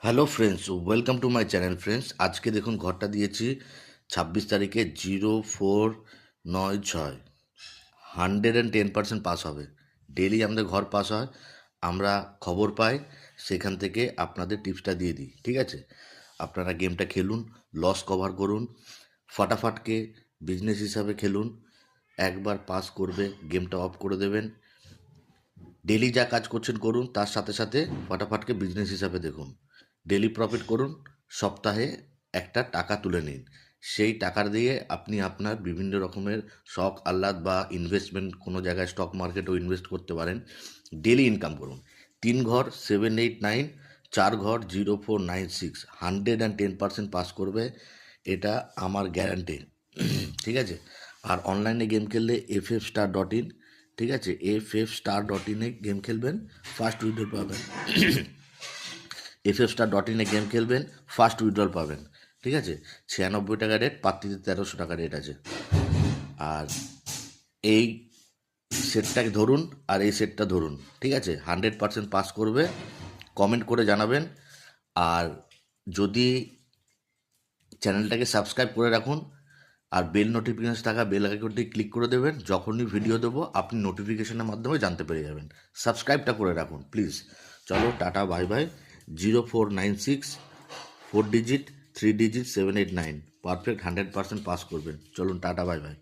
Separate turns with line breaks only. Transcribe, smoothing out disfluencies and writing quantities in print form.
Hello friends, welcome to my channel friends. আজকে দেখুন ঘরটা দিয়েছি 26 তারিখে 0496। 110% পাস হবে। ডেলি আমাদের ঘর পাস হয়, আমরা খবর পাই, সেখান থেকে আপনাদের টিপসটা দিয়ে দিই। ঠিক আছে, আপনারা গেমটা খেলুন, লস কভার করুন, ফাটাফাটকে বিজনেস হিসাবে খেলুন। একবার পাস করবে গেমটা অফ করে দেবেন। ডেলি যা কাজ করছেন করুন, তার সাথে সাথে ফাটাফাটকে বিজনেস হিসাবে দেখুন। ডেলি প্রফিট করুন, সপ্তাহে একটা টাকা তুলে নিন। সেই টাকা দিয়ে আপনি আপনার বিভিন্ন রকমের শখ আহ্লাদ বা ইনভেস্টমেন্ট, কোনো জায়গায় স্টক মার্কেটেও ইনভেস্ট করতে পারেন। ডেলি ইনকাম করুন। 3 ঘর 789, 4 ঘর 0496, 110% পাস করবে, এটা আমার গ্যারান্টি। ঠিক আছে, আর অনলাইনে গেম খেললে FFstar.in, ঠিক আছে, FFstar.in গেম খেলবেন, ফার্স্ট উইথড্রল পাবেন। FFstar.in গেম খেলবেন, ফার্স্ট উইথড্রল পাবেন। ঠিক আছে, 96 টাকা রেট, পাত্রিতে 1300 টাকা রেট আছে। আর এই সেটটাকে ধরুন, আর এই সেটটা ধরুন, ঠিক আছে, 100% পাস করবে। কমেন্ট করে জানাবেন। আর যদি চ্যানেলটাকে সাবস্ক্রাইব করে রাখুন, আর বেল নোটিফিকেশন থাকা বেল আইকনটি ক্লিক করে দেবেন। যখনই ভিডিও দেবো আপনি নোটিফিকেশনের মাধ্যমে জানতে পেরে যাবেন। সাবস্ক্রাইবটা করে রাখুন প্লিজ। চলো tata, bye bye. 0496, 4 digit, 3 digit, 789, perfect 100% pass করবেন। চলুন টাটা, বাই বাই।